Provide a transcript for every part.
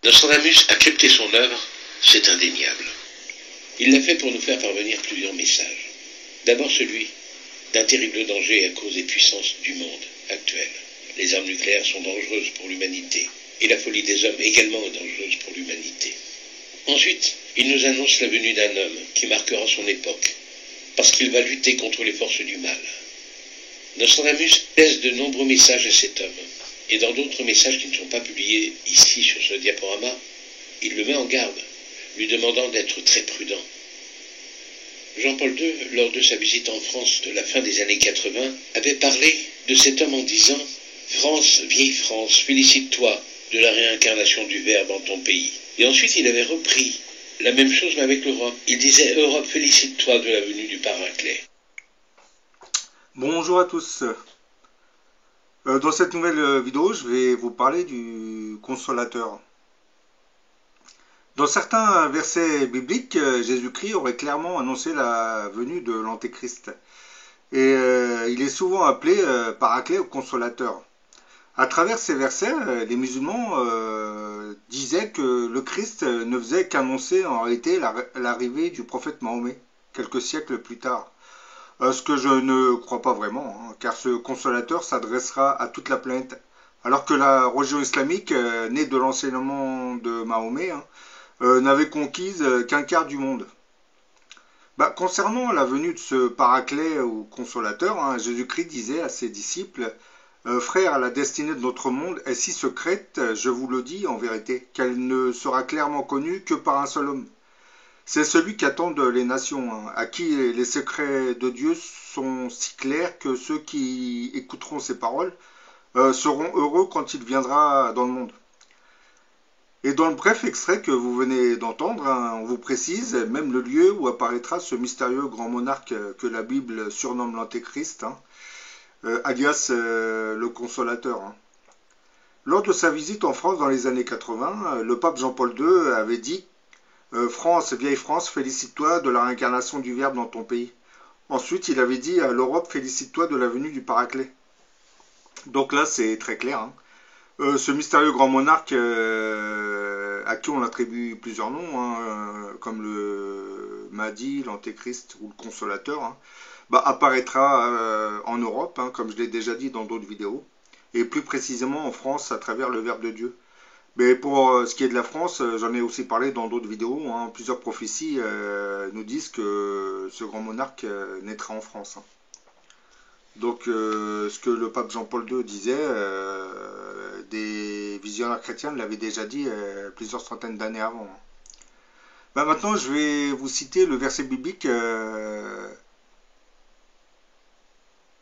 Nostradamus a crypté son œuvre, c'est indéniable. Il l'a fait pour nous faire parvenir plusieurs messages. D'abord celui d'un terrible danger à cause des puissances du monde actuel. Les armes nucléaires sont dangereuses pour l'humanité, et la folie des hommes également est dangereuse pour l'humanité. Ensuite, il nous annonce la venue d'un homme qui marquera son époque, parce qu'il va lutter contre les forces du mal. Nostradamus laisse de nombreux messages à cet homme, et dans d'autres messages qui ne sont pas publiés ici sur ce diaporama, il le met en garde, lui demandant d'être très prudent. Jean-Paul II, lors de sa visite en France de la fin des années 80, avait parlé de cet homme en disant « France, vieille France, félicite-toi de la réincarnation du Verbe en ton pays ». Et ensuite il avait repris la même chose mais avec l'Europe. Il disait « Europe, félicite-toi de la venue du Paraclet ». Bonjour à tous. Dans cette nouvelle vidéo, je vais vous parler du consolateur. Dans certains versets bibliques, Jésus-Christ aurait clairement annoncé la venue de l'Antéchrist. Et il est souvent appelé Paraclet ou consolateur. À travers ces versets, les musulmans disaient que le Christ ne faisait qu'annoncer en réalité l'arrivée du prophète Mahomet, quelques siècles plus tard. Ce que je ne crois pas vraiment, hein, car ce consolateur s'adressera à toute la planète. Alors que la religion islamique, née de l'enseignement de Mahomet, n'avait conquise qu'un quart du monde. Concernant la venue de ce paraclet ou consolateur, Jésus-Christ disait à ses disciples « Frères, la destinée de notre monde est si secrète, je vous le dis en vérité, qu'elle ne sera clairement connue que par un seul homme. C'est celui qu'attendent les nations, à qui les secrets de Dieu sont si clairs que ceux qui écouteront ses paroles seront heureux quand il viendra dans le monde. » Et dans le bref extrait que vous venez d'entendre, on vous précise même le lieu où apparaîtra ce mystérieux grand monarque que la Bible surnomme l'Antéchrist, alias le consolateur. Lors de sa visite en France dans les années 80, le pape Jean-Paul II avait dit « France, vieille France, félicite-toi de la réincarnation du Verbe dans ton pays ». Ensuite, il avait dit à l'Europe « Félicite-toi de la venue du Paraclet ». Donc là, c'est très clair. Ce mystérieux grand monarque à qui on attribue plusieurs noms, comme le Mahdi, l'Antéchrist ou le Consolateur, apparaîtra en Europe, comme je l'ai déjà dit dans d'autres vidéos, et plus précisément en France à travers le Verbe de Dieu. Mais pour ce qui est de la France, j'en ai aussi parlé dans d'autres vidéos, plusieurs prophéties nous disent que ce grand monarque naîtra en France. Donc ce que le pape Jean-Paul II disait, des visionnaires chrétiens l'avaient déjà dit plusieurs centaines d'années avant. Maintenant je vais vous citer le verset biblique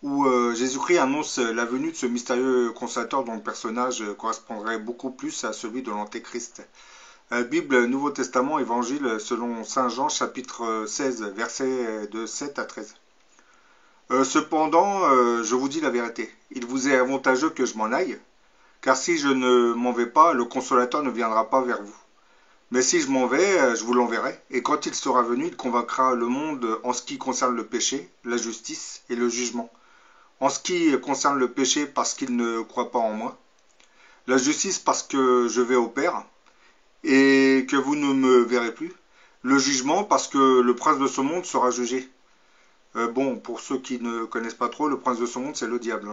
où Jésus-Christ annonce la venue de ce mystérieux consolateur dont le personnage correspondrait beaucoup plus à celui de l'Antéchrist. Bible, Nouveau Testament, Évangile selon Saint Jean, chapitre 16, versets de 7 à 13. Cependant, je vous dis la vérité, il vous est avantageux que je m'en aille, car si je ne m'en vais pas, le consolateur ne viendra pas vers vous. Mais si je m'en vais, je vous l'enverrai, et quand il sera venu, il convaincra le monde en ce qui concerne le péché, la justice et le jugement. En ce qui concerne le péché, parce qu'il ne croit pas en moi, la justice parce que je vais au Père, et que vous ne me verrez plus, le jugement parce que le prince de ce monde sera jugé. Pour ceux qui ne connaissent pas trop, le prince de ce monde, c'est le diable.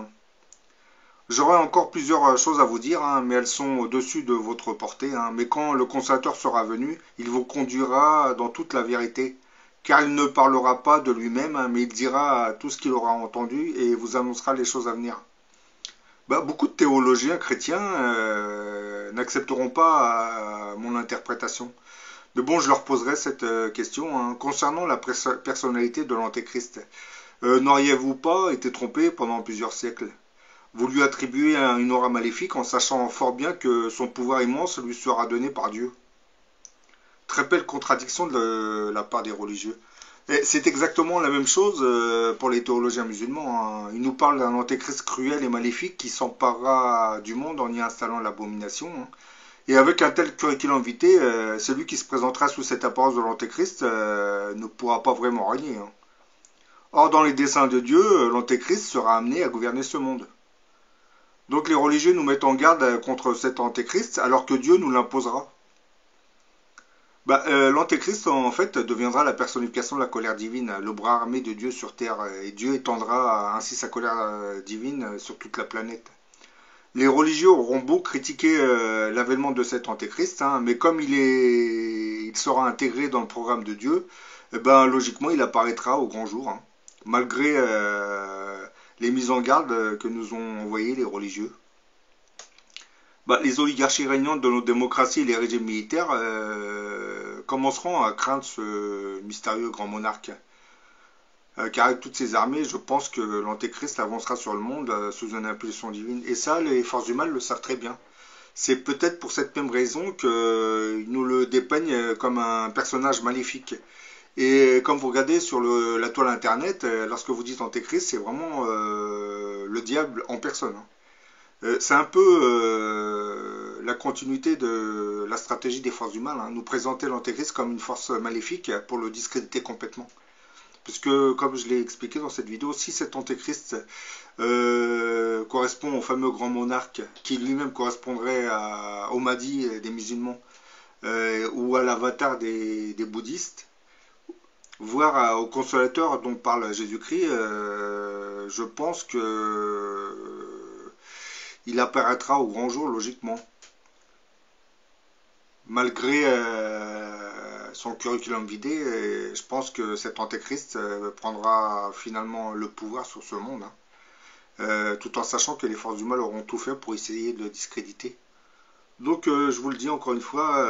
J'aurai encore plusieurs choses à vous dire, mais elles sont au-dessus de votre portée. Mais quand le consolateur sera venu, il vous conduira dans toute la vérité, car il ne parlera pas de lui-même, mais il dira tout ce qu'il aura entendu et vous annoncera les choses à venir. Beaucoup de théologiens chrétiens n'accepteront pas mon interprétation. Mais bon, je leur poserai cette question concernant la personnalité de l'Antéchrist. N'auriez-vous pas été trompé pendant plusieurs siècles? Vous lui attribuez une aura maléfique en sachant fort bien que son pouvoir immense lui sera donné par Dieu. Très belle contradiction de la part des religieux. C'est exactement la même chose pour les théologiens musulmans. Ils nous parlent d'un Antéchrist cruel et maléfique qui s'emparera du monde en y installant l'abomination. Et avec un tel curriculum vitae, celui qui se présentera sous cette apparence de l'Antéchrist ne pourra pas vraiment régner. Or, dans les desseins de Dieu, l'Antéchrist sera amené à gouverner ce monde. Donc les religieux nous mettent en garde contre cet Antéchrist, alors que Dieu nous l'imposera. L'Antéchrist, en fait, deviendra la personnification de la colère divine, le bras armé de Dieu sur terre, et Dieu étendra ainsi sa colère divine sur toute la planète. Les religieux auront beau critiquer l'avènement de cet Antéchrist, hein, mais comme il sera intégré dans le programme de Dieu, eh ben, logiquement, il apparaîtra au grand jour, hein, malgré les mises en garde que nous ont envoyées les religieux. Les oligarchies régnantes de nos démocraties et les régimes militaires commenceront à craindre ce mystérieux grand monarque. Car avec toutes ces armées, je pense que l'Antéchrist avancera sur le monde sous une impulsion divine. Et ça, les forces du mal le savent très bien. C'est peut-être pour cette même raison qu'ils nous le dépeignent comme un personnage maléfique. Et comme vous regardez sur la toile internet, lorsque vous dites Antéchrist, c'est vraiment le diable en personne, hein. C'est un peu la continuité de la stratégie des forces du mal, hein, nous présenter l'Antéchrist comme une force maléfique pour le discréditer complètement. Puisque, comme je l'ai expliqué dans cette vidéo, si cet Antéchrist correspond au fameux grand monarque, qui lui-même correspondrait au Mahdi des musulmans, ou à l'avatar des bouddhistes, voire au consolateur dont parle Jésus-Christ, je pense que il apparaîtra au grand jour logiquement. Malgré son curriculum vidé, je pense que cet Antéchrist prendra finalement le pouvoir sur ce monde, hein, tout en sachant que les forces du mal auront tout fait pour essayer de le discréditer. Donc je vous le dis encore une fois,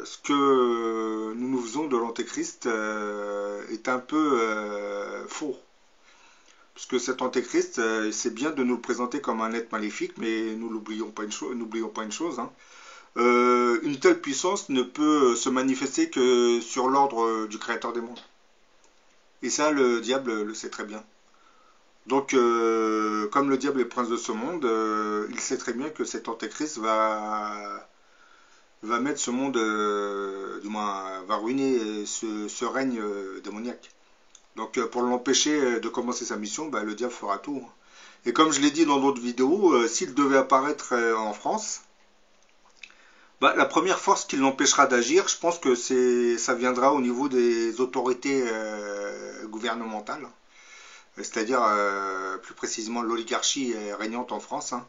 ce que nous faisons de l'Antéchrist est un peu faux. Parce que cet Antéchrist, c'est bien de nous le présenter comme un être maléfique, mais nous n'oublions pas une chose, hein. Une telle puissance ne peut se manifester que sur l'ordre du Créateur des mondes. Et ça, le diable le sait très bien. Donc, comme le diable est prince de ce monde, il sait très bien que cet Antéchrist va mettre ce monde, du moins, va ruiner ce règne démoniaque. Donc, pour l'empêcher de commencer sa mission, le diable fera tout. Et comme je l'ai dit dans d'autres vidéos, s'il devait apparaître en France, la première force qui l'empêchera d'agir, je pense que ça viendra au niveau des autorités gouvernementales, c'est-à-dire plus précisément l'oligarchie régnante en France, hein.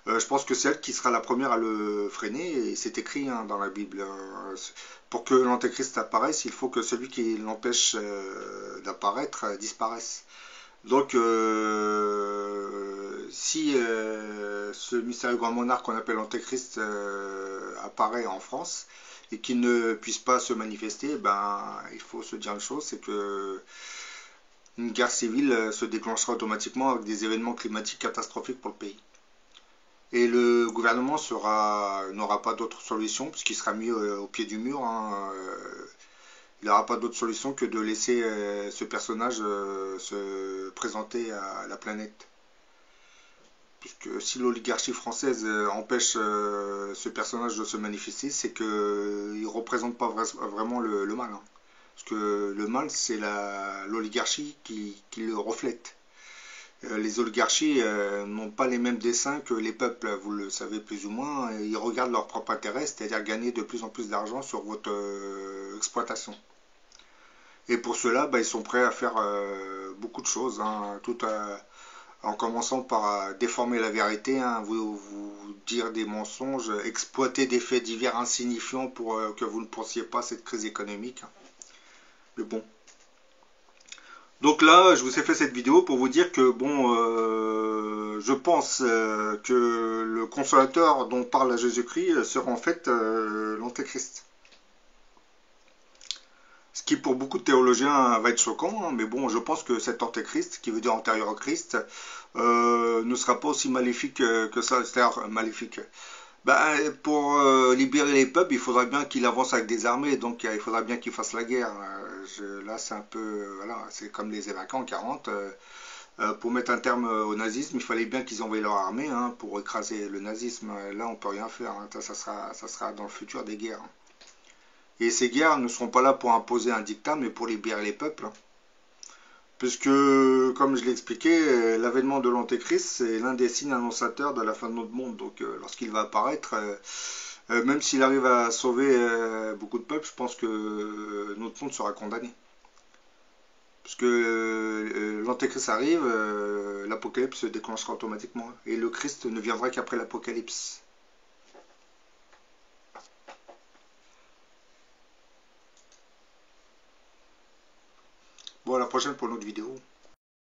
Je pense que c'est elle qui sera la première à le freiner, et c'est écrit, hein, dans la Bible. Pour que l'Antéchrist apparaisse, il faut que celui qui l'empêche d'apparaître disparaisse. Donc, si ce mystérieux grand monarque qu'on appelle l'Antéchrist apparaît en France et qu'il ne puisse pas se manifester, il faut se dire une chose, c'est que une guerre civile se déclenchera automatiquement avec des événements climatiques catastrophiques pour le pays. Et le gouvernement n'aura pas d'autre solution, puisqu'il sera mis au pied du mur, hein. Il n'aura pas d'autre solution que de laisser ce personnage se présenter à la planète. Puisque si l'oligarchie française empêche ce personnage de se manifester, c'est qu'il ne représente pas vraiment le mal, hein. Parce que le mal, c'est l'oligarchie qui le reflète. Les oligarchies n'ont pas les mêmes desseins que les peuples, vous le savez plus ou moins. Ils regardent leur propre intérêt, c'est-à-dire gagner de plus en plus d'argent sur votre exploitation. Et pour cela, ils sont prêts à faire beaucoup de choses, hein, en commençant par déformer la vérité, hein, vous dire des mensonges, exploiter des faits divers insignifiants pour que vous ne pensiez pas à cette crise économique. Mais bon. Donc là, je vous ai fait cette vidéo pour vous dire que, je pense que le consolateur dont parle Jésus-Christ sera en fait l'Antéchrist. Ce qui pour beaucoup de théologiens va être choquant, hein, mais bon, je pense que cet Antéchrist, qui veut dire antérieur au Christ, ne sera pas aussi maléfique que ça, c'est-à-dire maléfique. Pour libérer les peuples, il faudra bien qu'il avance avec des armées, donc il faudra bien qu'il fasse la guerre. Là, c'est un peu, voilà, c'est comme les évêques en 40. Pour mettre un terme au nazisme, il fallait bien qu'ils envoient leur armée, hein, pour écraser le nazisme. Là, on peut rien faire, hein, ça sera dans le futur des guerres. Et ces guerres ne seront pas là pour imposer un dictat, mais pour libérer les peuples, hein. Puisque, comme je l'ai expliqué, l'avènement de l'Antéchrist, c'est l'un des signes annonciateurs de la fin de notre monde. Donc, lorsqu'il va apparaître, Même s'il arrive à sauver beaucoup de peuples, je pense que notre monde sera condamné. Parce que l'Antéchrist arrive, l'Apocalypse se déclenchera automatiquement. Et le Christ ne viendra qu'après l'Apocalypse. Bon, à la prochaine pour une autre vidéo.